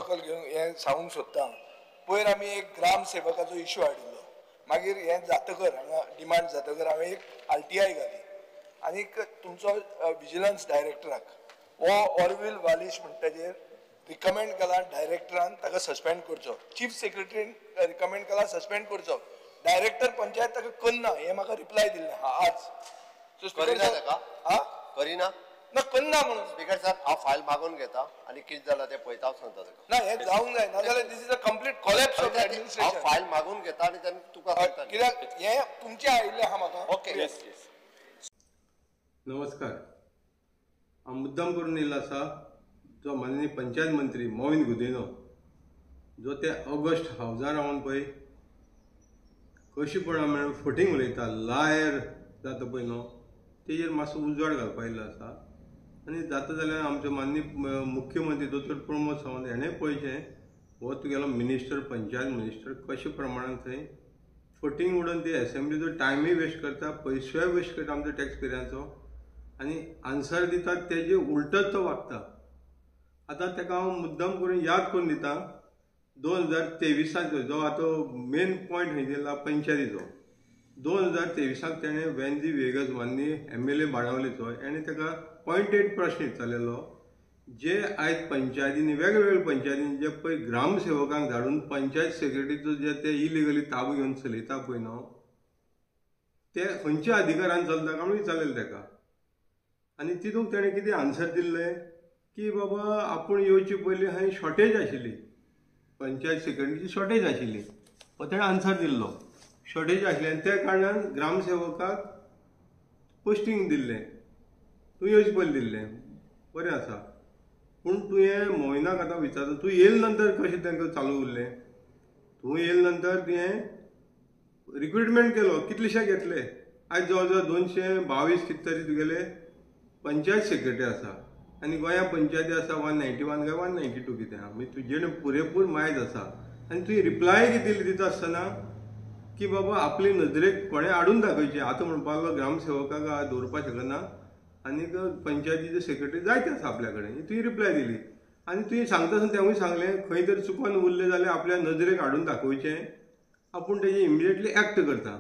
दखल घेवन हें सांगूंक सोदता. पयर आमी एक ग्रामसेवकाचो इश्यू हाडिल्लो, मागीर हें जातकर हांगा डिमांड जातकर हांवें एक RTI घाली आनीक तुमचो विजिलन्स डायरेक्टराक हो ऑरवील वालिश म्हणटा ताजेर रिकमेंड केला डायरेक्टरान ताका सस्पेंड करचो, चीफ सेक्रेटरीन रिकमेंड केला सस्पेंड करचो, डायरेक्टर पंचायत ताका करना हें म्हाका रिप्लाय दिल्लें आज. करिना ना करना म्हणून. स्पीकर सर हांव फायल मागून घेता आनी कितें जालां तें पळयता हांव सांगता ताका. ना हें जावंक जाय, नाजाल्यार this is a complete collapse of administration. हांव फायल मागून घेता आनी तेन्ना तुका सांगता. कित्याक हें तुमचें आयिल्लें आहा म्हाका. ओके. नमस्कार. हांव मुद्दाम करून येयल्लो आसा जो माननीय पंचायत मंत्री मोविन गुदिनो जो ते ऑगस्ट हावजार रावन पळय कशीपणा मेळून फटींग उलयता, लायर जाता पळय न्हू, तेजेर मातसो उजवाड घालपा आयिल्लो आसा. आनी जाता जाल्यार आमचो माननीय मुख्यमंत्री दोतोर प्रमोद सावंत हेणें पळयचें हो तुगेलो मिनिस्टर, पंचायत मिनिस्टर कशे प्रमाणान थंय फटींग उडोवन ती एसेंब्लीचो टायमूय वेस्ट करता, पयसोय वेस्ट करता आमचो टॅक्स पेयरांचो, आनी आन्सर दितात तेजे उलटच तो वागता. आतां ताका हांव मुद्दाम करून याद करून दिता 2023 जो आतां मेन पॉयंट खंय दिला पंचायतीचो. 2023 तेणें वेन्झी वेगस माननीय MLA बाणावलेचो हेणें ताका पॉयंटेड प्रश्न विचारलेलो जे आयज पंचायतींनी वेगवेगळ्या पंचायतींनी जे पळय ग्रामसेवकांक धाडून पंचायत सेक्रेटरीचो जे ते इलिगली ताबो घेवन चलयता पळय न्हू ते खंयच्या अधिकारान चलता काय म्हणून विचारलेलें ताका. आनी तितूंत तेणें कितें आन्सर दिल्लें की बाबा आपूण येवचे पयलीं खंय शॉर्टेज आशिल्ली, पंचायत सेक्रेटरीची शॉर्टेज आशिल्ली, हो तेणें आन्सर दिल्लो. शॉर्टेज आशिल्लें आनी त्या कारणान ग्रामसेवकाक पोस्टींग दिल्लें, तूं येवचे पयलीं दिल्लें, बरें आसा. पूण तुवें मोविनाक आतां विचारता तूं येयले नंतर कशें तांकां चालू उरलें. तूं येयले नंतर तुवें रिक्रुटमेंट केलो, कितलेशे घेतले. आयज जवळ जवळ 222 कितें तरी तुगेले पंचायत सेक्रेटरी आसा आनी गोंया पंचायती आसा 191 काय 192 कितें आहा. मागीर तुजे पुरेपूर मायज आसा आनी तुवें रिप्लाय कितें दिता आसतना की बाबा आपली नदरेक कोणें हाडून दाखयचें. आतां म्हणपाक लागलो ग्रामसेवकाक दवरपाक शकना आनीक पंचायतीचे सेक्रेटरी जायते आसा आपल्या कडेन. तुवें रिप्लाय दिली आनी तुवें सांगता आसतना तेवूय सांगलें खंय तरी चुकोन उरलें जाल्यार आपल्या नदरेक हाडून दाखोवचें, आपूण तेजेर इमिडिएटली एक्ट करता.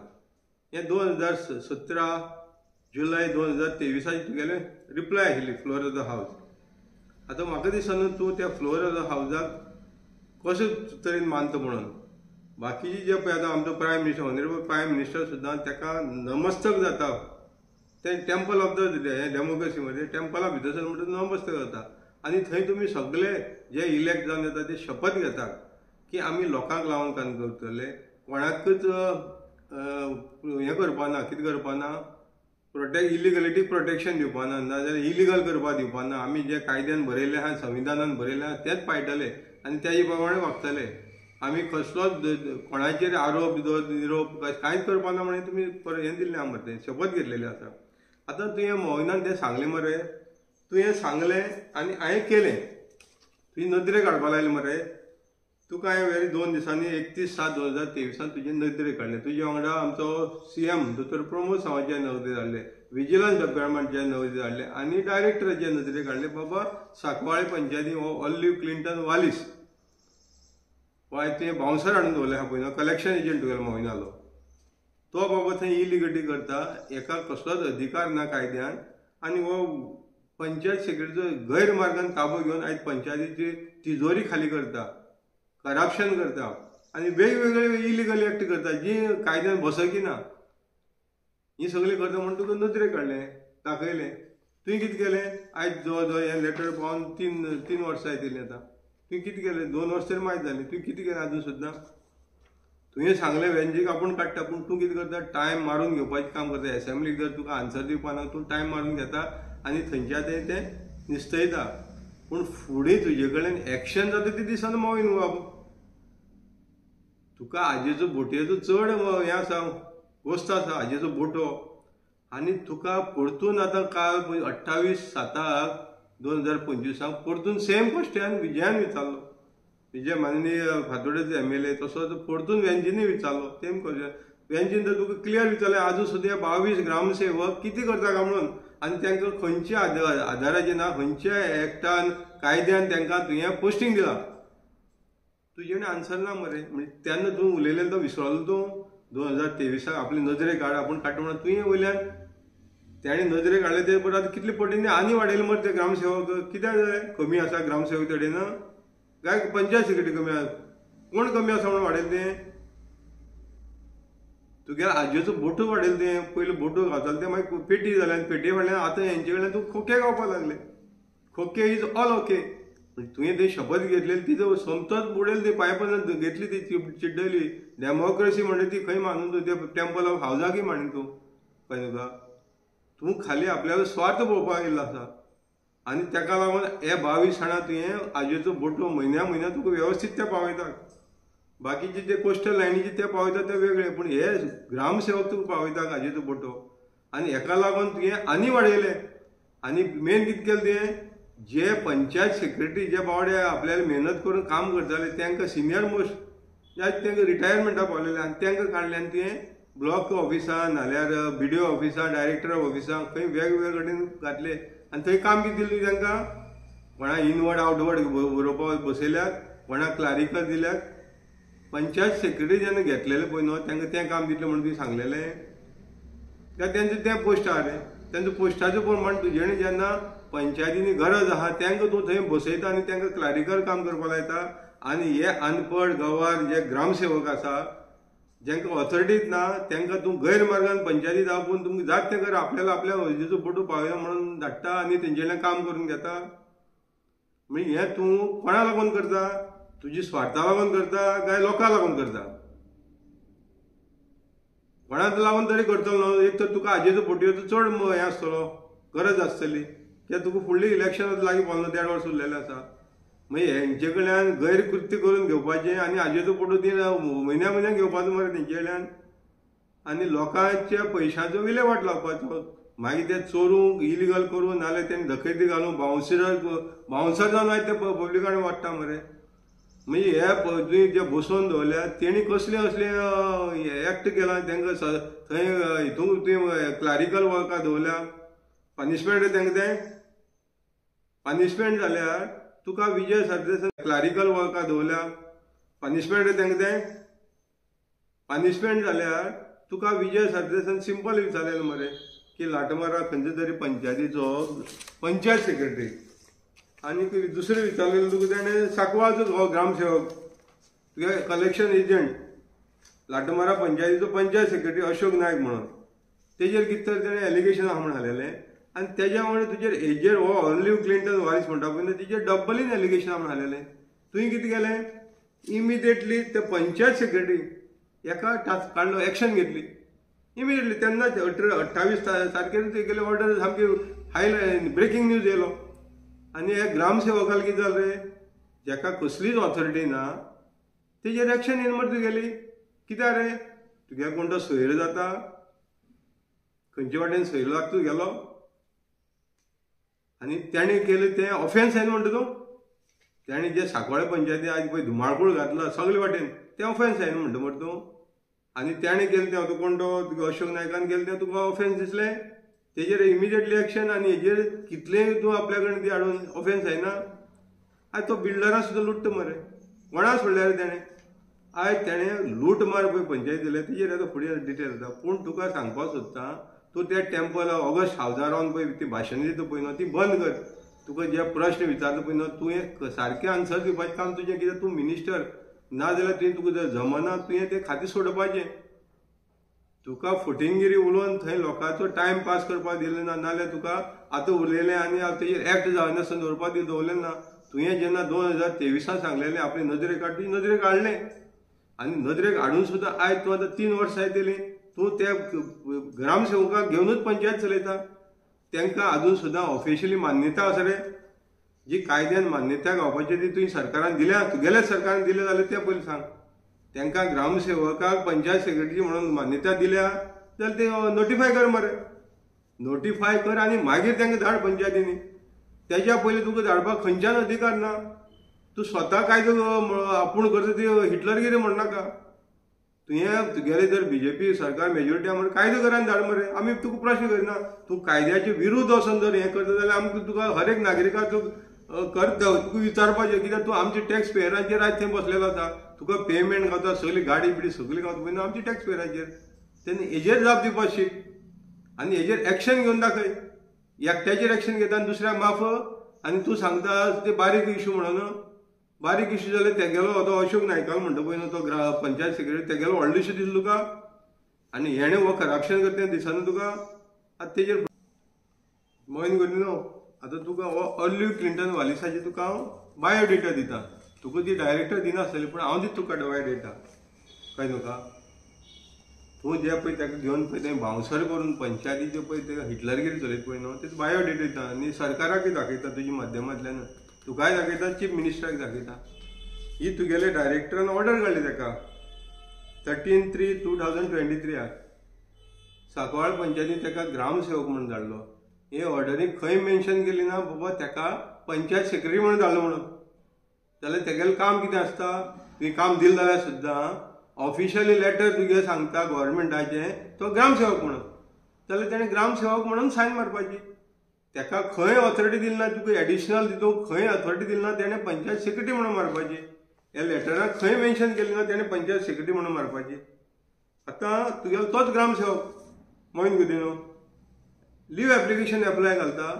हें 2017 जुलय 2023 तुगेलें रिप्लाय आशिल्ली फ्लोर ऑफ द हावस. आतां म्हाका दिसना तूं त्या फ्लोर ऑफ द हावजाक कशे तरेन मानता म्हणून. बाकीचे जे पळय आतां आमचो prime minister, honourable prime minister सुद्दां ताका नमस्तक जाता. ते टेंपल ऑफ द डेमोक्रेसी मध्ये टेंपला भितर म्हणटा नमस्तक जाता. आनी थंय तुमी सगळे जे इलेक्ट जावन येता ते शपथ घेतात की आमी लोकांक लावन काम करतले, कोणाकच हें करपाना, कितें करपाना, इलिगलिटी प्रोटेक्शन दिवपाना, नाजाल्यार इलिगल करपा दिवपाना. आमी जे कायद्यान बरयले आहा, संविधानान बरयले आहा तेच पाळटले आनी त्याचे प्रमाणे वागतले. आमी कसलोच कोणाचेर आरोप निरोप कांयच करपाना म्हणून तुमी हें दिल्लें आहा मरे, शपथ घेतलेली आसा. आतां तुवें मोविनान तें सांगलें मरे, तुवें सांगलें आनी हांवें केलें, तुजी नदरेक हाडपा लायलें मरे. तुका हांवें वेरी 2 दिसांनी 31/7/2023 तुजे नदरेक काडलें. तुजे वांगडा आमचो CM दोतोर प्रमोद सावंतचे नदरेक हाडले, विजिलन्स डिपार्टमेंटचे नदरेक हाडले आनी डायरेक्टराचे नदरेक हाडले. बाबा साकवाळे पंचायती हो ऑलिव्ह क्लिंटन वालीस वाय तुवें बाउन्सर हाडून दवरले आहा पळय न्हू, कलेक्शन एजंट तुगेलो मोविनालो, तो बाबा थंय इलिगलिटी करता, एका कसलोच अधिकार ना कायद्यान. आनी हो पंचायत सेक्रेटरीचो गैरमार्गान ताबो घेवन आयज पंचायतीची तिजोरी खाली करता, करप्शन करता आनी वेगवेगळे इलिगल एक्ट करता जी कायद्यान बसकी ना. ही सगळी करता म्हणून तुका नदरेक काडलें, दाखयलें. तुवें कितें केलें, आयज जवळ जवळ हें लेटर पावन 3 वर्सां येतलीं आतां. तुवें कितें केलें, 2 वर्सां तरी मायज जालीं. तुवें कितें केलें अजून सुद्दां. तुवें सांगलें वेंचीक आपूण काडटा, पूण तूं कितें करता, टायम मारून घेवपाचें काम करता. एसेंब्लीक जर तुका आन्सर दिवपाना तूं टायम मारून घेता आनी थंयच्या थंय तें निस्तयता. पूण फुडें तुजे कडेन एक्शन जाता ती दिसना मोविन बाबा. तुका हाजेचो बोटयेचो चड हें आसा, गोश्त आसा हाजेचो बोटो. आनी तुका परतून आतां काल 28/7/2025 परतून सेम क्वेश्चन विजयान विचारलो. विजय माननीय फातोडेचो MLA तसोच परतून वेंचीनी विचारलो सेम क्वेश्चन. वेंचीन तर तुका क्लियर विचारलें आजून सुद्दां 22 ग्रामसेवक कितें करता काय म्हणून आनी तांकां खंयच्या आदाराचेर ना, खंयच्या एक्टान कायद्यान तांकां तुवें पोस्टींग दिलां. तुजेणे आन्सर ना मरे म्हणजे तेन्ना तूं उलयलें तो विसरलो तूं 2023 आपली नजरेक हाड आपूण काडटा म्हणून तुवें वयल्यान तेणे नजरेक हाडले ते परत आतां कितले पटींनी आनी वाडयले मरे ते ग्रामसेवक कित्याक जालें कमी आसा ग्रामसेवक कडेन काय पंचायत सेक्रेटरी कमी आसा कोण कमी आसा म्हणून वाडयलें तें तुगेल्या आजयेचो बोटो वाडयलो तें पयलीं बोटो घालतालो तें मागीर पेटी जालें आनी पेटी वाडल्यान आतां हेंचे कडल्यान तूं खोके गावपाक लागले खोके इज ऑल ओके तुवें ती शपथ घेतलेली तिजो सोमतोच बुडेल ती पायपान घेतली ती चिड्डयली डेमोक्रेसी म्हणजे ती खंय मानून तूं ते टेंपल ऑफ हावजाकी मांडून तूं कळ्ळें तुका तूं खाली आपल्यालो स्वार्थ पळोवपाक येयल्लो आसा आनी ताका लागून हे 22 जाणां तुवें आजयेचो बोटो म्हयन्या तुका वेवस्थीत ते पावयता बाकीचे जे कोस्टल लायनीचे ते पावयता ते वेगळे पूण हे ग्रामसेवक तुका पावयता आजयेचो बोटो आनी हेका लागून तुवें आनी वाडयले आनी मेन कितें केलें तें जे पंचायत सेक्रेटरी जे बावडे आपल्याला मेहनत करून काम करताले तांकां सिनियर मोस्ट तांकां रिटायरमेंटा पावलेले आनी तांकां काडले आनी तुवें ब्लॉक ऑफिसान नाल्यार BDO ऑफिसान डायरेक्टर ऑफ ऑफिसान खंय वेगवेगळे कडेन घातले आनी थंय काम कितें दिलें तांकां कोणा इनवर्ड आउटवर्ड बरोवपाक बसयल्यात कोणाक क्लारिकल दिल्यात पंचायत सेक्रेटरी जेन्ना घेतलेले पळय न्हू तांकां तें काम दितलें म्हणून तुवें सांगलेलें काय तेंचें तें पोस्ट आहा रे तेंचो पोस्टाचो प्रमाण तुजेणे जेन्ना पंचायतीनी गरज आहा तांकां तूं थंय बसयता आनी तांकां क्लारिकल काम करपाक लायता आनी हे अनपड गंवार जे ग्रामसेवक आसा जांकां ऑथॉरिटीच ना तांकां तूं गैरमार्गान पंचायतीत आपून तुमकां जात तें कर आपल्याला आपल्या हजेचो फोटो पावयना म्हणून धाडटा आनी तेंचे काम करून घेता म्हणजे हें तूं कोणा लागून करता तुजी स्वार्था लागून करता काय लोकां लागून करता कोणाक लागून तरी करतलो न्हू एक तर तुका हाजेचो फोटो चड हें आसतलो गरज आसतली कित्याक तुका फुडली इलेक्शन लागीं पावलो 1.5 वर्स उरलेलें आसा मागीर हेंचे कडल्यान गैरकृत्य करून घेवपाचें आनी हाजेचो फोटो ती म्हयन्या घेवपाचो मरे तेंचे कडल्यान आनी लोकांच्या पयशांचो विलेवाट लावपाचो मागीर ते चोरूंक इलिगल करून नाल्यार तेणी धखैती घालून बाउन्सर जावन मागीर ते पब्लिकान वाडटा मरे मागीर हे तुवें जे बसोवन दवरल्या तेणी कसले असले एक्ट केला तांकां थंय हितूंक तुवें क्लारिकल वर्कां दवरल्या पनिशमेंट तांकां तें पनिशमेंट जाल्यार तुका विजय सरदेसाय क्लारिकल वर्कां दवरल्या पनिशमेंट तांकां तें पनिशमेंट जाल्यार तुका विजय सरदेसान सिंपल विचारलेलें मरे की लाटमारा खंयच्या तरी पंचायतीचो पंचायत सेक्रेटरी आनी दुसरें विचारलेलें तुका तेणें सांकवाळचो ग्रामसेवक तुगे कलेक्शन एजंट लाटमारा पंचायतीचो पंचायत सेक्रेटरी अशोक नायक म्हणून तेजेर कितें तर तेणें एलिगेशन आहा म्हणून हाडलेलें आनी तेज्या वांगडा तुजेर हेजेर हो ऑलिव्ह क्लिंटन वायस म्हणटा पळय तेजेर डब्बलीन एलिगेशन आहा म्हणून हाडलेलें तुवें कितें केलें इमिडिएटली ते पंचायत सेक्रेटरी एका टास्क काडलो एक्शन घेतली इमिडिएटली तेन्ना 28 तारखेर ते गेले ऑर्डर सामकी हाय ब्रेकिंग न्यूज येयलो आनी हे ग्रामसेवकाल कितें जालें रे जाका कसलीच ऑथॉरिटी ना तेजेर एक्शन येवन मरे तुगेली कित्याक रे तुगे कोण तो सोयरो जाता खंयचे वाटेन सोयरो लागता तुगेलो आनी तेणें केलें तें ऑफेन्स आनी म्हणटा तूं तेणें जे सांकवाळे पंचायती आज पळय धुमाळपूळ घातला सगळे वाटेन तें ऑफेन्स आनी म्हणटा मरे तूं आनी तेणें केलें तें कोण तो तुका अशोक नायकान केलें तें तुका ऑफेन्स दिसलें तेजेर इमिडिएटली एक्शन आनी हेजेर कितलेंय तूं आपल्या कडेन ती हाडून ऑफेन्स जायना आयज तो बिल्डरां सुद्दां लुट्टा मरे कोणा सोडल्यार तेणें आयज तेणें लूट मार पळय पंचायत दिले तेजेर आतां फुडें डिटेल जाता पूण तुका सांगपाक सोदता तूं त्या टेंपल ऑगस्ट हावजारावन पळय ती भाशण दिता पळय न्हू ती बंद कर तुका जे प्रश्न विचारता पळय न्हू तुवें सारकें आन्सर दिवपाचें काम तुजें कितें तूं मिनिस्टर ना जाल्यार तुवें तुका जर जमना तुवें तें खातें सोडपाचें तुका फुटिंगगिरी उलोवन थंय लोकांचो टायम पास करपाक दिलें ना नाल्यार तुका आतां उरलेलें आनी तेजेर एक्ट जायनासतना दवरपाक दवरलें ना तुवें जेन्ना 2023 सांगलेलें आपले नदरेक हाड तुजी नदरेक हाडलें आनी नदरेक हाडून सुद्दां आयज तूं आतां 3 वर्सां येतलीं तूं त्या ग्रामसेवकाक घेवनूच पंचायत चलयता तांकां अजून सुद्दां ऑफिशियली मान्यता आसा रे जी कायद्यान मान्यता गावपाची ती तुवें सरकारान दिल्या तुगेल्याच सरकारान दिलें जाल्यार तें पयलीं सांग तांकां ग्रामसेवकाक पंचायत सेक्रेटरी म्हणून मान्यता दिल्या जाल्यार ते नोटिफाय कर मरे नोटिफाय कर आनी मागीर तांकां धाड पंचायतींनी तेज्या पयलीं तुका धाडपाक खंयच्यान अधिकार ना तूं स्वता कायदो आपूण करता ती हिटलरगिरी म्हणनाका तुवें तुगेलें जर BJP सरकार मेजॉरिटी म्हणून कायदो करान धाड मरे आमी तुका प्रश्न करिना तूं कायद्याचे विरुद्ध वचून जर हें करता जाल्यार आमकां तुका हर एक नागरिकाक करता तुका विचारपाचें कित्याक तूं आमच्या टॅक्स पेयरांचेर आयज थंय बसलेलो आसा तुका पेमेंट गावता सगळी गाडी बिडी सगळी गावता पळय आमच्या टॅक्स पेयरांचेर तेन्ना हेजेर जाप दिवपाक शीक आनी हेजेर एक्शन घेवन दाखय एकट्याचेर एक्शन घेता आनी दुसऱ्याक माफ आनी तूं सांगता ते बारीक इशू म्हणून बारीक इशू जाल्यार तेगेलो तो अशोक नायकाल म्हणटा पळय न्हू तो पंचायत सेक्रेटरी तेगेलो व्हडलो इशू दिसलो तुका आनी हेणें हो करप्शन करता दिसना तुका आतां तेजेर मोइन करता न्हू आतां तुका हो ऑलिव्ह क्लिंटन वालिसाची तुका हांव बायोडेटा दिता तुका ती डायरेक्टर दिनासतली पूण हांव दिता तुका बायोडेटा कळ्ळें तुका तूं जे पळय ताका घेवन पळय तें बावंसर करून पंचायतीचे पळय ते हिटलरगिरी चलयता पळय न्हू तें बायोडेटा दिता आनी सरकाराकय दाखयता तुज्या माध्यमांतल्यान तुकाय दाखयता चीफ मिनिस्टराक दाखयता ही तुगेले डायरेक्टरान ऑर्डर काडली ताका 13/3/2023 सांकवाळ पंचायतीन ताका ग्रामसेवक म्हणून धाडलो हे ऑर्डरीक खंय मेन्शन केली ना बाबा ताका पंचायत सेक्रेटरी म्हणून धाडलो म्हणून जाल्यार तेगेलें काम कितें आसता तुवें काम दिलें जाल्यार सुद्दां ऑफिशियली लेटर तुगे सांगता गव्हर्मेंटाचें तो ग्रामसेवक म्हणून जाल्यार तेणें ग्रामसेवक म्हणून सायन मारपाची ताका खंय ऑथॉरिटी दिली ना तुका एडिशनल दितूंक खंय ऑथॉरिटी दिली ना तेणें पंचायत सेक्रेटरी म्हणून मारपाची ह्या लेटराक खंय मेन्शन केलें ना तेणें पंचायत सेक्रेटरी म्हणून मारपाची आतां तुगेलो तोच ग्रामसेवक Moin Gudino leave application apply घालता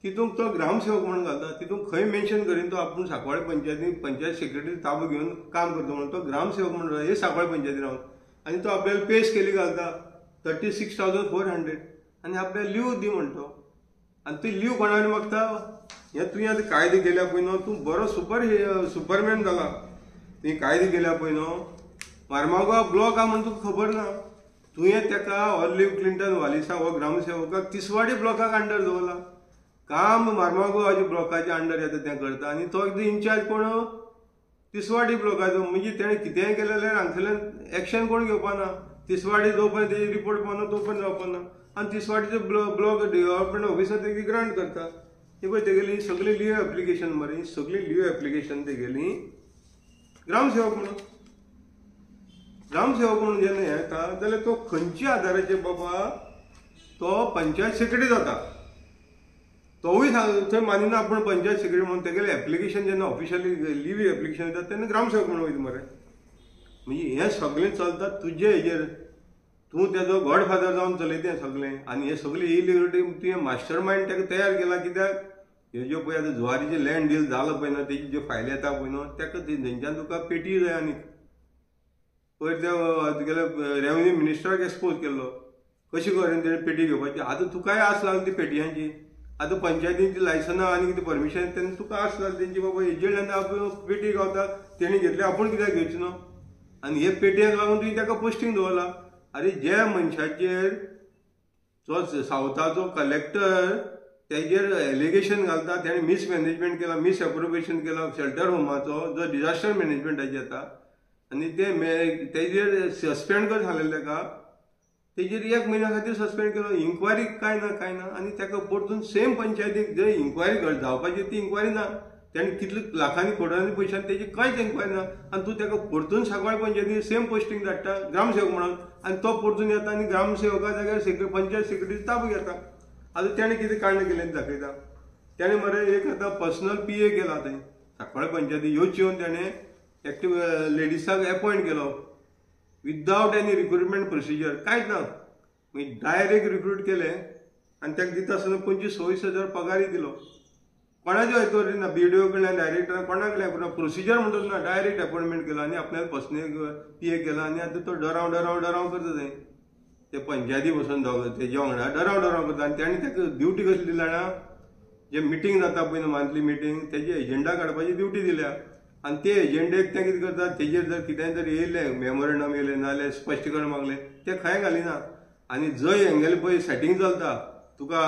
तितूंक तो ग्रामसेवक म्हणून घालता तितूंक खंय मेन्शन करीन तो आपूण सांकवाळ पंचायतीन पंचायत सेक्रेटरी ताबो घेवन काम करता म्हणून तो ग्रामसेवक म्हणून हे सांकवाळ पंचायतीन रावन आनी तो आपल्याला पे स्केली घालता 36,400 आनी आपल्याला लीव दी म्हणतो आनी ती लीव कोणाक मागता हे तुवें आतां कायदे केल्या पळय न्हू तूं बरो सुपरमॅन जाला तुवें कायदे केल्या पळय न्हू मार्मागोवा ब्लॉक आहा म्हणून तुका खबर ना तुवें ताका ऑलिव्ह क्लिंटन वालिसा हो ग्रामसेवकाक तिसवाडी ब्लॉकाक अंडर दवरला काम मार्मागोवाच्या ब्लॉकाच्या अंडर येता तें करता आनी तो एकदां इन्चार्ज कोण तिसवाडी ब्लॉकाचो म्हणजे तेणें कितेंय केलें जाल्यार हांगसरल्यान एक्शन कोण घेवपाना तिसवाडी जो पर्यंत तेजी रिपोर्ट पावना तो पर्यंत जावपाना आनी तिसवाडीचो ब्लॉक डेव्हलपमेंट ऑफिसर तेगे ग्रांट करता ही पळय तेगेली सगळी लीव एप्लिकेशन मरे सगळी लीव एप्लिकेशन तेगेली ग्रामसेवक म्हणून जेन्ना हें येता जाल्यार तो खंयच्या आदाराचेर बाबा तो पंचायत सेक्रेटरी जाता तोवूय थंय मानिना आपूण पंचायत सेक्रेटरी म्हणून तेगेलें एप्लिकेशन जेन्ना ऑफिशियली लीव एप्लिकेशन येता तेन्ना ग्रामसेवक म्हणून वयता मरे म्हणजे हें सगळें चलता तुजे हेजेर तूं तेजो गॉडफादर जावन चलयता हें सगळें आनी हे सगळें इलिगलिटी तुवें मास्टर मायंड ताका तयार केला कित्याक हे ज्यो पळय आतां जुवारीचे लँड डील जालो पळय न्हू तेजी ज्यो फायल येता पळय न्हू ताका थंयच्यान तुका पेटी जाय आनीक पयर तुगेल्या रेव्हेन्यू मिनिस्टराक एक्सपोज केल्लो कशी करून तेणें पेटी घेवपाची आतां तुकाय आस लागली ती पेटयांची आतां पंचायतींची लायसनां आनी कितें परमिशन तेन्ना तुका आस लागली तेंची बाबा एजेड आनी आपूण पेटी गावता तेणी घेतली आपूण कित्याक घेवची न्हू आनी हे पेटयेक लागून तुवें ताका पोस्टींग दवरला अरे जे मनशाचेर जो सावथाचो कलेक्टर तेजेर एलिगेशन घालता तेणें मिसमॅनेजमेंट केला मिस एप्रोप्रिएशन केला शेल्टर होमाचो जो डिजास्टर मॅनेजमेंटाचेर येता आनी तेजेर सस्पेंड कर सांगलेलें ताका तेजेर 1 म्हयन्या खातीर सस्पेंड केलो इन्क्वायरी काय ना आनी ताका परतून सेम पंचायतीक जंय इन्क्वायरी जावपाची ती इन्क्वायरी ना तेणें कितले लाखांनी कोटांनी पयशांनी तेजी कांयच इन्क्वायरी ना आनी तूं ताका परतून सांकवाळ पंचायतीन सेम पोस्टींग धाडटा ग्रामसेवक म्हणून आनी तो परतून येता आनी ग्रामसेवका जाग्यार पंचायत सेक्रेटरी ताबो घेता आतां तेणें कितें कांड केलें दाखयता तेणें मरे एक आतां पर्सनल PA केला थंय सांकवाळ पंचायती ह्योच येवन तेणें एक्टिव लेडिसाक एपॉयंट केलो विदावट एनी रिक्रुटमेंट प्रोसिजर कांयच ना मागीर डायरेक्ट रिक्रूट केलें आनी ताका दिता आसतना 25,000 पगारी दिलो कोणाच्यो हेतूर ना BDO कडल्यान डायरेक्टर कोणाक प्रोसिजर म्हणटा ना डायरेक्ट अपॉयंटमेंट केलो आनी आपल्याक पर्सनल PA केला आनी आतां तो डराव करता थंय ते पंचायती बसून तेजे वांगडा डराव करता आनी तेणें ताका ड्युटी कसली दिल्या ना जे मिटींग जाता पळय मंथली मिटींग तेजे एजेंडा काडपाची ड्युटी दिल्या आनी ते एजेंडेक ते कितें करता तेजेर जर कितेंय जर येयलें मेमोरेंडम येयलें नाजाल्यार स्पश्टीकरण मागलें तें खंय घालिना आनी जंय हेंगेलें पळय सेटींग चलता तुका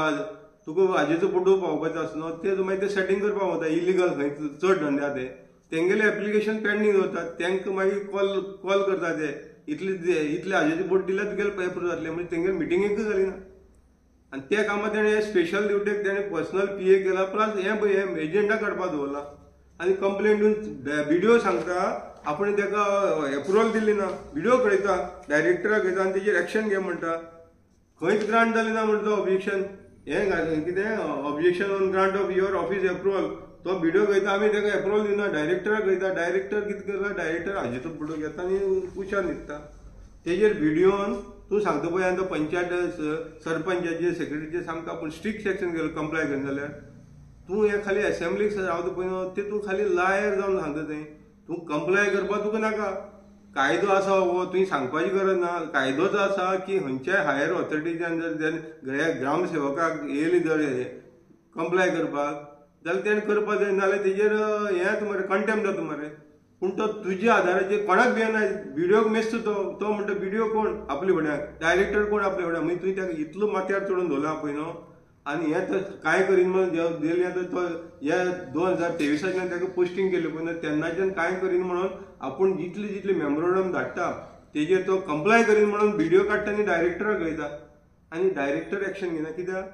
हाजेचो फोटो पावोवपाचो आसा न्हू ते मागीर ते सेटींग करपाक वता इलिगल खंय चड धंदे आहा ते तेंगेलें एप्लिकेशन पेंडींग दवरतात तांकां मागीर कॉल करता ते इतले हाजेचे बोट दिल्यार तुगेलें एप्रूव जातलें म्हणजे तेंगेर मिटींगेक घालिना आनी त्या कामां तेणें स्पेशल ड्युटेक तेणें पर्सनल PA केला प्लस हें एजेंडा काडपाक दवरला आनी कंप्लेंट दिवन BDO सांगता आपूण ताका एप्रुवल दिल्ली ना BDO कळयता डायरेक्टराक घेता आनी तेजेर एक्शन घे म्हणटा खंयच ग्रांट जालें ना म्हणटा ऑब्जेक्शन हें कितें objection on grant of your office approval तो व्हिडिओ घेता आमी ताका एप्रूवल दिना डायरेक्टराक घेता डायरेक्टर कितें करता डायरेक्टर हाजेर फोटो घेता आनी कुशार न्हिदता तेजेर व्हिडिओन तूं सांगता पळय आनी तो पंचायत सरपंचाचे सेक्रेटरीचे सामको आपूण स्ट्रिक्ट सेक्शन केलो कंप्लाय करना जाल्यार तूं हे खाली असेंब्लीक रावता पळय न्हू ते तूं खाली लायर जावन सांगता थंय तूं कंप्लाय करपाक तुका नाका कायदो आसा हो तुवें सांगपाची गरज ना कायदोच आसा की खंयच्याय हायर ऑथॉरिटीच्यान जर ग्रामसेवकाक येयली जर कंप्लाय करपाक जाल्यार तेणें करपाक जाय नाल्यार तेजेर हें मरे कंटेम्प्ट जाता मरे पूण तो तुज्या आधाराचेर कोणाक भियेना व्हिडिओक मेस्त तो म्हणटा व्हिडिओ कोण आपल्या फुड्याक डायरेक्टर कोण आपल्या फुड्याक मागीर तुवें ताका इतलो माथ्यार चडोवन दवरला पळय न्हू आनी हें तर कांय करीन म्हणून दिलें आतां तो ह्या 2023 ताका पोस्टींग केलें पळय न्हू तेन्नाच्यान कांय करीन म्हणून आपूण जितले मेमोरंडम धाडटा तेजेर तो कंप्लाय करीन म्हणून व्हिडिओ काडटा आनी डायरेक्टराक घायता आनी डायरेक्टर एक्शन घेना कित्याक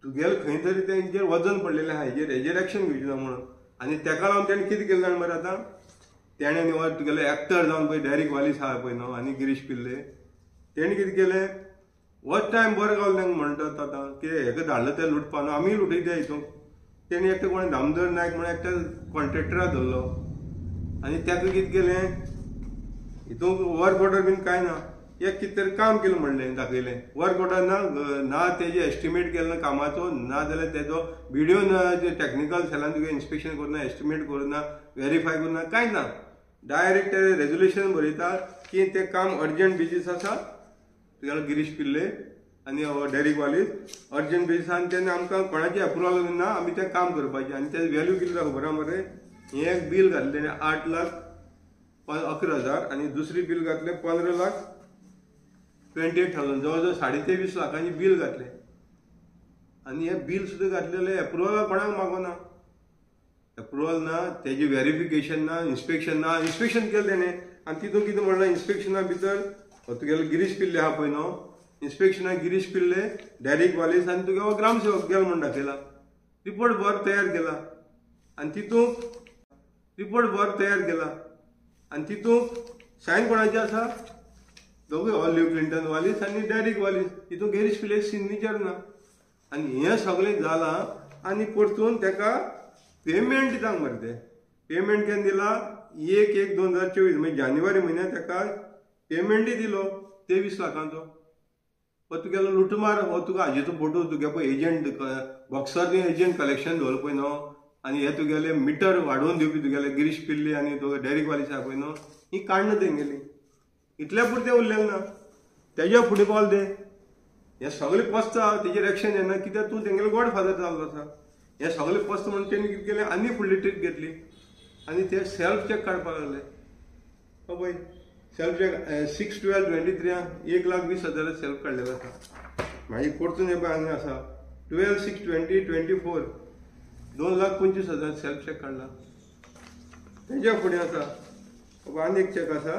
तुगेले खंय तरी तेंचेर वजन पडलेलें आहा हेजेर एक्शन घेवचें ना म्हणून आनी तेका लागून तेणें कितें केलें जाण मरे आतां तेणें न्ही तुगेले एक्टर जावन पळय डॅरिक वालीस आहा पळय न्हू आनी गिरीश पिल्ले तेणें कितें केलें वच टायम बरो गावलो तांकां म्हणटात आतां कितें हेका धाडलो ते लुटपा न्हू आमी लुटयता हितून तेणें एकटो कोण दामोदर नायक म्हणून एकट्या कॉन्ट्रॅक्टराक धरलो आनी ताका कितें केलें हितून वर्क ऑर्डर बीन कांय ना एक कितें तरी काम केलें म्हणलें दाखयलें वर्क ऑर्डर ना तेजे एस्टिमेट केलो कामाचो ना जाल्यार तेजो व्हिडिओ टॅक्निकल सेलान तुवें इन्स्पेक्शन करूना एस्टिमेट करूना व्हेरीफाय करूना कांय ना डायरेक्ट रेजोल्युशन बरयता की तें काम अर्जंट बेजीस आसा तुगेलो गिरीश पिल्ले आनी डॅरिक वालीस अर्जंट बेजीस आनी तेन्ना आमकां कोणाचें एप्रुवल ना आमी तें काम करपाचें आनी तें वेल्यू कितलें खबर आहा मरे हें एक बील घातलें तेणें 8,11,000 आनी दुसरी बील घातलें 15,28,000 जवळ 23.5 लाखांची बील घातलें आनी हें बील सुद्दां घातलेलें एप्रुवल कोणाक मागोना एप्रुवल ना तेजें व्हेरिफिकेशन ना इन्स्पेक्शन केलें तेणें आनी तितून कितें म्हणलां इन्स्पेक्शना भितर तुगेलो गिरीश पिल्ले आहा पळय न्हू इन्स्पेक्शनाक गिरीश पिल्ले डॅरिक वालीस आनी तुगेलो ग्रामसेवक गेलो म्हण दाखयला रिपोर्ट बरो तयार केला आनी तितूंत सायन कोणाची आसा दोगूय ऑलिव्ह क्लिंटन वालीस आनी डॅरिक वालीस तितून गिरीश पिल्ले सिग्नेचर ना आनी हें सगळें जालां आनी परतून ताका पेमेंट दिता मरे ते पेमेंट केन्ना दिला 1/1/2024 म्हणजे जानेवारी म्हयन्यांत ताका पेमेंटूय दिलो 23 लाखांचो हो तुगेलो लुटमार हो तुका हाजेचो फोटो तुगे पळय एजंट बॉक्सर एजंट कलेक्शन दवरलो पळय न्हू आनी हे तुगेले मिटर वाडोवन दिवपी तुगेले गिरीश पिल्ले आनी तो डॅरिक वालीस आहा पळय न्हू ही काडना तेंगेली इतल्या पुरतें उरलेलें ना तेज्या फुडें पावल ते हे सगळें पसता तेजेर एक्शन येना कित्याक तूं तेंगेलो गॉड फादर जाल्लो आसा हे सगळें पसता म्हणून तेणी कितें केलें आनी फुडली ट्रीप घेतली आनी ते सेल्फ चॅक काडपाक लागले हो पळय सेल्फ चॅक 6/12/23 1,20,000 सेल्फ काडलेलो आसा मागीर परतून हे पळय हांगा आसा 12/6/2024 2,25,000 सेल्फ चॅक काडला तेज्या फुडें आसा आनी एक चॅक आसा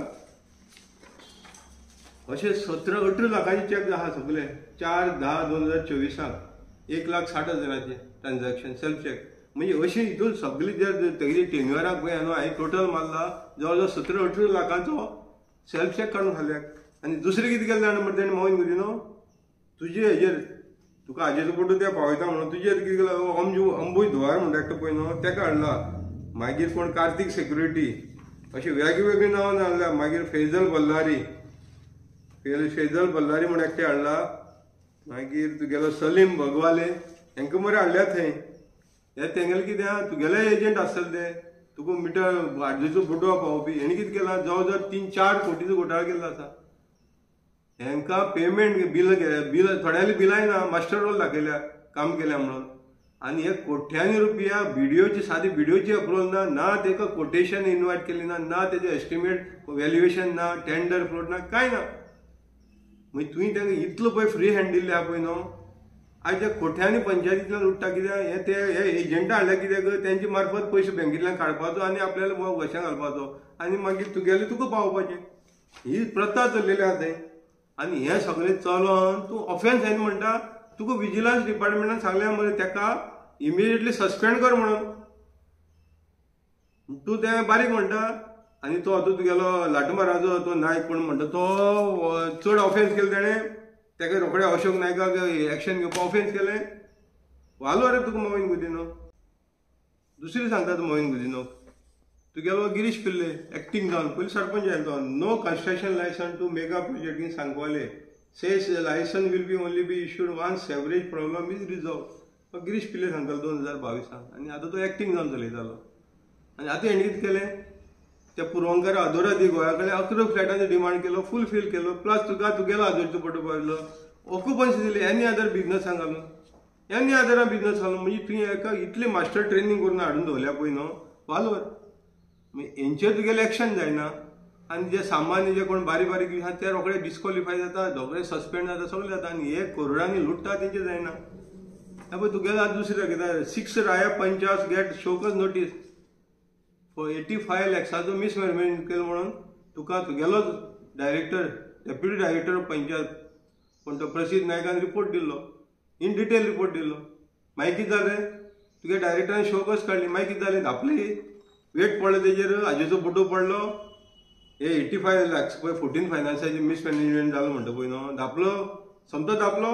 अशें 17-18 लाखांचे चॅक आहा सगळे 4/10/2024 1,60,000 ट्रान्झॅक्शन सेल्फ चॅक म्हणजे अशी हितून सगळी जर तेगेली टेन्युअराक पळय न्हू हांवें टोटल मारला जवळ जवळ 17-18 लाखांचो सेल्फ चॅक काडून खाल्याक आनी दुसरें कितें केलें जाणा मरे तेणें मोहीन गुदी न्हू तुजे हेजेर तुका हाजेर फोटो ते पावयता म्हणून तुजेर कितें केलें अंबूज धुवार म्हणटा एकटो पळय न्हू तेका हाडला मागीर कोण कार्तिक सेक्युरिटी अशी वेगवेगळी नांवां हाडल्या मागीर फैजल बल्लारी म्हणून एकटे हाडला मागीर तुगेलो सलीम भगवाले हेंकां मरे हाडल्या थंय हे तेंगेले कितें तुगेले एजंट आसतले ते तुका मिटर हाजेचो फोटो पावोवपी हेणी कितें केलां जवळ जवळ 3-4 कोटीचो घोटाळो केल्लो आसा हेंकां पेमेंट बील थोड्यांनी बिलाय ना मास्टर रोल दाखयल्या काम केल्या म्हणून आनी हे कोट्यांनी रुपया व्हिडिओची सादी व्हिडिओची अप्रुवल ना तेका कोटेशन इन्वायट केली ना तेजें एस्टिमेट व्हॅल्युएशन ना टेंडर फ्लोट ना कांय ना मागीर तुवें ताका इतलो पळय फ्री हँड दिल्ले आहा पळय न्हू आज त्या कोट्यांनी पंचायतींतल्यान लुट्टा कित्याक हे एजंटा हाडल्या कित्याक तेंचे मार्फत पयशे बँकेंतल्यान काडपाचो आनी आपल्याला वशान घालपाचो आनी मागीर तुगेले तुका पावोवपाचें ही प्रथा चल्लेली आहा थंय आनी हें सगळें चलोन तूं ऑफेन्स जायना म्हणटा तुका विजिलन्स डिपार्टमेंटान सांगलें मरे ताका इमिजिएटली सस्पेंड कर म्हणून तूं तें बारीक म्हणटा आनी तो तुगेलो लाटमाराचो तो नायक कोण म्हणटा तो चड ऑफेन्स केलें तेणें ताका रोखडें अशोक नायकाक एक्शन घेवपाक ऑफेन्स केलें वालो रे तुका मोबायल गुदी न्हू दुसरी सांगतात मोहीन गुदिनोक तुगेलो गिरीश पिल्ले एक्टिंग जावन पयलीं सरपंच जालो no construction licence to mega प्रोजेक्टींग सांगवाले सेस licence will be only be issued once average problem is resolve Girish Pillai सांगतालो 2022 आनी आतां तो एक्टिंग जावन चलयतालो आनी आतां हेणें कितें केलें त्या पुरवंकार आदोरा दी गोंया कडेन 11 फ्लॅटांचो डिमांड केलो फुलफील केलो प्लस तुगेलो आदोरचो पटो पडलो ऑक्युपन्सी दिली एनी अदर बिजनसांक घालून एनी अदर बिजनस घालून म्हणजे तुवें एका इतली मास्टर ट्रेनिंग करून हाडून दवरल्या पळय न्हू वालोर हेंचेर तुगेलें एक्शन जायना आनी जे सामान्य जे कोण बारीक बारीक आहा ते रोखडे डिस्क्वॉलिफाय जाता रोखडे सस्पेंड जाता सगळें जाता आनी हे करोडांनी लुटता तेंचें जायना पळय तुगेलो आतां दुसरें कितें 6 राया panchayat get show cause notice for 85 लॅक्साचो मिसमॅनेजमेंट केलो म्हणून तुका तुगेलो director deputy director of panchayat पण तो प्रसिद्ध नायकान रिपोर्ट दिल्लो इन डिटेल रिपोर्ट दिल्लो मागीर कितें जालें तुगे डायरेक्टरान शोकस काडली मागीर कितें जालें धापली वेट पडलो तेजेर हाजेचो फोटो पडलो हे 85 लॅक्स पळय 14 फायनान्साचें मिसमॅनेजमेंट जालो म्हणटा पळय न्हू धापलो समतो धापलो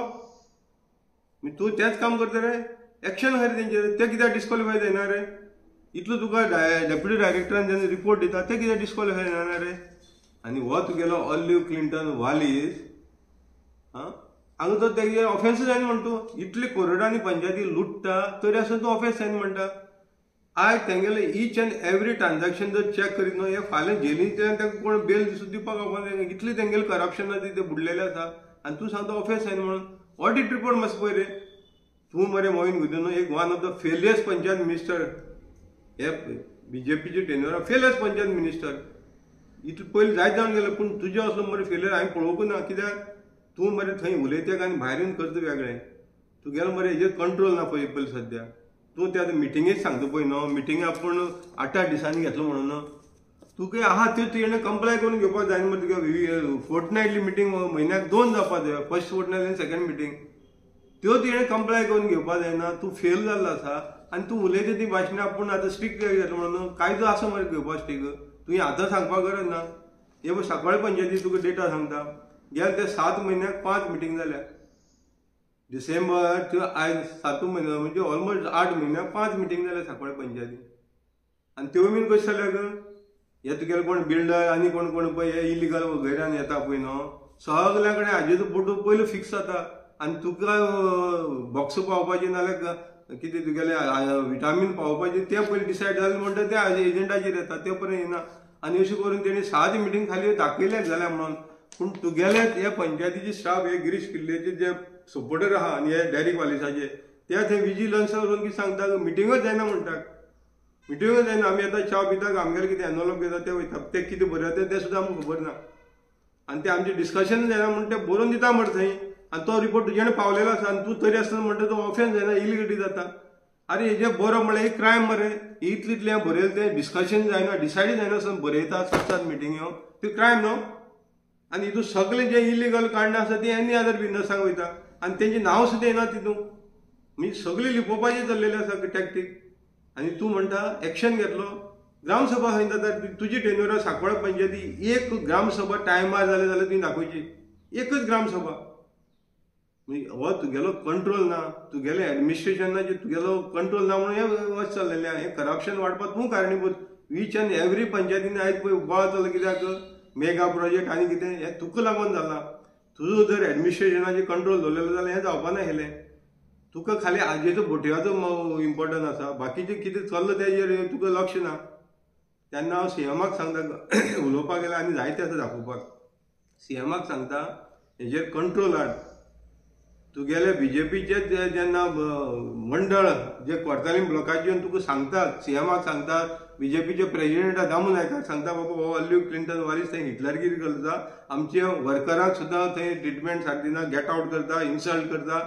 तूं तेंच काम करता रे एक्शन खरें तेंचेर ते कित्याक डिस्क्वॉलिफाय जायना रे इतलो तुका डेप्युटी डायरेक्टरान जेन्ना रिपोर्ट दिता ते कित्याक डिस्क्वॉलिफाय जायना रे आनी हो तुगेलो ऑलिव्ह क्लिंटन वालीस हांगा तो तेजेर ऑफेन्स जायना म्हणटा इतली करोडांनी पंचायती लुटता तरी आसून तूं ऑफेन्स जायना म्हणटा आयज तेंगेले ईच एंड एवरी ट्रान्जॅक्शन जर चॅक करीत न्हू हे फाल्यां जेलींतल्यान ताका कोण बेल दिवपाक आवडना इतली तेंगेले करप्शन ते बुडलेले आसा आनी तूं सांगता ऑफेन्स जायना म्हणून ऑडिट रिपोर्ट मातसो पळय रे तूं मरे मोहीन गुदिनो एक वन ऑफ द फेलियस्ट पंचायत मिनिस्टर हे बीजेपीचे टेन्युरा फेलियस्ट पंचायत मिनिस्टर इतलें पयलीं जायत जावन गेलें पूण तुजें असलो मरे फेलियर हांवें पळोवंकूच ना कित्याक तूं मरे थंय उलयता आनी भायर करता वेगळें तुगेलो मरे हेजेर कंट्रोल ना पळय सद्या तूं ते आतां मिटिंगेक सांगता पळय न्हू मिटिंगे आपूण 8 दिसांनी घेतलो म्हणून तुका आहा त्यो तुवें कंप्लाय करून घेवपाक जायना मरे तुका फोर्टनायटली मिटींग म्हयन्याक 2 जावपाक जाय फर्स्ट फोर्टनायट आनी सेकंड मिटींग त्यो तुवें कंप्लाय करून घेवपाक जायना तूं फेल जाल्लो आसा आनी तूं उलयता ती भाशण आपूण आतां स्ट्रिक्ट घेतलो म्हणून कायदो आसा मरे घेवपाक स्ट्रिक तुवें आतां सांगपाक गरज ना हे सकाळी पंचायती तुका डेटा सांगता गेल्या ते 7 म्हयन्याक 5 मिटींग जाल्या डिसेंबर त्यो आयज 7 म्हयने म्हणजे ऑलमोस्ट 8 म्हयन्याक 5 मिटींग जाल्या सकाळी पंचायती आनी त्यो बीन कशें जाल्या ग हे तुगेले कोण बिल्डर आनी कोण कोण पळय हे इलिगल घरान येता पळय न्हू सगल्या कडेन हाजेचो फोटो पयलो फिक्स जाता आनी तुका बॉक्स पावपाचें नाल्यार कितें तुगेलें विटामीन पावपाचें तें पयलीं डिसायड जालें म्हणटा ते एजंटाचेर येता ते पर्यंत येना आनी अशें करून तेणी 7 मिटींग खाली दाखयलें जाल्यार म्हणून पूण तुगेले हे पंचायतीचे स्टाफ हे गिरीश पिल्लेचे जे सपोर्टर आहा आनी हे डायरेक्ट वालिसाचे ते थंय विजिलन्स वरून कितें सांगता मिटींगच जायना म्हणटात मिटींगच जायना आमी आतां च्या पितात आमगेले कितें एनवलप घेता ते वयता ते कितें बरयता ते सुद्दां आमकां खबर ना आनी ते आमचें डिस्कशन जायना म्हण ते बरोवन दिता मरे थंय आनी तो रिपोर्ट तुजे कडेन पावलेलो आसा आनी तूं तरी आसतना म्हणटा तो ऑफेन्स जायना इलिगलिटी जाता अरे हेजें बरो म्हणल्यार एक क्रायम मरे इतलें इतलें बरयलें तें डिस्कशन जायना डिसायड जायना आसतना बरयता 7 मिटींग्यो त्यो क्रायम न्हू आनी हितून सगळें जें इलिगल काडणां आसा तें एनी अदर बिजनसांक वयता आनी तेंचें नांव सुद्दां येना तितून म्हणजे सगळीं लिपोवपाचें चल्लेलें आसा टॅक्टीक आनी तूं म्हणटा एक्शन घेतलो ग्रामसभा खंय जाता तुजी टेन्युरा सांकवाळ पंचायती एक ग्रामसभा टायमार जाल्यार तुवें दाखोवची एकच ग्रामसभा म्हणजे हो तुगेलो कंट्रोल ना तुगेले एडमिनिस्ट्रेशनाचेर तुगेलो कंट्रोल ना म्हणून हें वच चल्लेलें हें करप्शन वाडपाक तूं कारणीभूत ईच एंड एवरी पंचायतीन आयज पळय उबाळ चल्ला कित्याक मेगा प्रोजेक्ट आनी कितें हें तुका लागून जाला तुजो जर एडमिनिस्ट्रेशनाचेर कंट्रोल दवरलेलो जाल्यार हें जावपा ना आसलें तुका खाली हाजेचो भोटयाचो इम्पॉर्टंट आसा बाकीचें कितें चल्लां तेजेर तुका लक्ष ना तेन्ना हांव सीएमाक सांगता उलोवपाक गेल्यार आनी जायतें आसा दाखोवपाक सीएमाक सांगता हेजेर कंट्रोल हाड तुगेले बीजेपीचे जेन्ना मंडळ जे कोर्तालीम ब्लॉकाचे येवन तुका सांगतात सीएमाक सांगतात बीजेपीचे प्रेसिडेंट दामू नायकाक सांगता बाबा हो ऑलिव्ह क्लिंटन वारीस थंय हिटलरगिरी करता आमच्या वर्करांक सुद्दां थंय ट्रिटमेंट सारकी दिना गेट आउट करता इन्सल्ट करता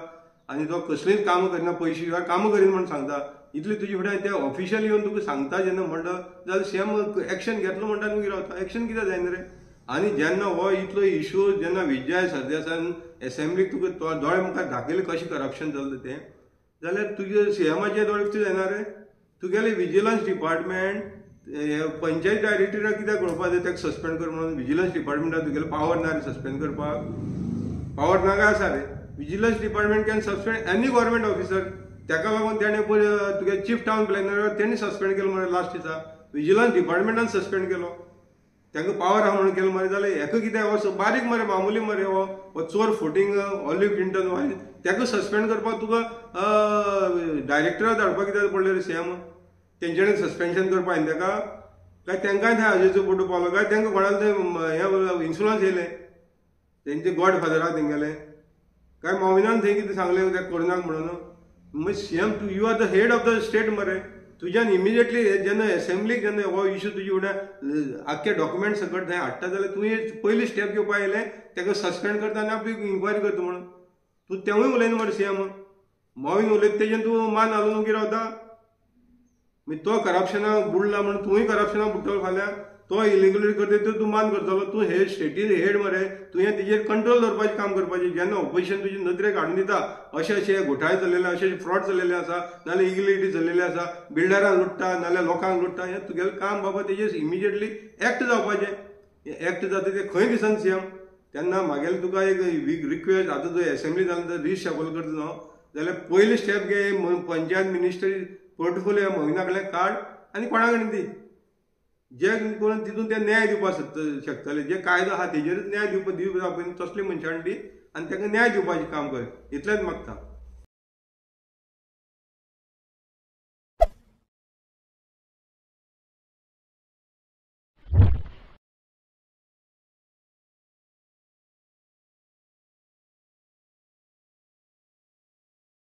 आनी तो कसलींच कामां करिना पयशे शिवाय कामां करिना म्हणून सांगता इतलें तुजे फुडें ते ऑफिशियल येवन तुका सांगता जेन्ना म्हणटा जाल्यार सीएम एक्शन घेतलो म्हणटा तुमी रावता एक्शन कित्याक जायना रे आनी जेन्ना हो इतलो इश्यू जेन्ना विजय सरदेसान एसेंब्लीक तुका दोळे मुखार दाखयलें कशें करप्शन चलता तें जाल्यार तुजे सीएमाचे दोळे कितें जायना रे तुगेले विजिलन्स डिपार्टमेंट पंचायत डायरेक्टराक कित्याक कळोवपाक जाय ताका सस्पेंड कर म्हणून विजिलन्स डिपार्टमेंटाक तुगेलो पावर ना रे सस्पेंड करपाक पावर ना काय आसा रे vigilance department can suspend any government officer ताका लागून तेणें तुगे चीफ टावन प्लॅनर तेणी सस्पेंड केलो मरे लास्ट दिसा विजिलन्स डिपार्टमेंटान सस्पेंड केलो तांकां पावर आहा म्हणून केलो मरे जाल्यार हेका कितें हो बारीक मरे मामुली मरे हो चोर फोटींग ऑलिव्ह क्लिंटन ताका सस्पेंड करपाक तुका डायरेक्टरा धाडपाक कितें पडलें रे सीएम तेंच्यांनी सस्पेन्शन करपा हांवें ताका काय तांकांय थंय हाजेचो फोटो पावलो काय तांकां कोणाला थंय हें इन्फ्लुअन्स येयलें तेंचे गॉड फादराक तेंगेले काय मॉविनान थंय कितें सांगलें तें करनाक म्हणून मागीर CM you are the head of the state मरे तुज्यान इमिजिएटली जेन्ना असेंब्लीक जेन्ना हो इश्यू तुजे फुडें आख्खे डॉक्युमेंट सकट थंय हाडटा जाल्यार तुवें पयलीं स्टेप घेवपा येयलें ताका सस्पेंड करता आनी आपली इन्क्वायरी करता म्हणून तूं तेवूय उलयना मरे सीएम मॉवीन उलयता तेजें तूं मान हालोवन उगी रावता मागीर तो करप्शनाक बुडला म्हणून तुवें करप्शनाक बुडटलो फाल्यां तो इलिगलिटी करता तो तूं मान करतलो तूं हे स्टेटीन हेड मरे तुवें तेजेर कंट्रोल दवरपाचें काम करपाचें जेन्ना ऑपोजिशन तुजी नदरेक हाडून दिता अशें अशें घोटाळे चल्लेले अशें फ्रॉड चल्लेले आसा नाल्यार इलिगलिटी चल्लेली आसा बिल्डरांक लुट्टा नाल्यार लोकांक लुट्टा हें तुगेलें काम बाबा तेजेर इमिजिएटली एक्ट जावपाचें एक्ट जाता तें खंय दिसान सीएम तेन्ना म्हागेलें तुका एक रिक्वेस्ट आतां तुवें असेंब्ली जालें रिशफल करता न्हू जाल्यार पयलीं स्टेप घे पंचायत मिनिस्ट्री पोर्टफोलियो म्हयन्या कडल्यान काड आनी कोणा कडेन दी जे कोण तितून ते न्याय दिवपाक शकतले जे कायदो आहा तेजेरूच न्याय दिवपाक पयलीं तसले मनशांनी दी आनी ताका न्याय दिवपाचें काम कर इतलेंच मागता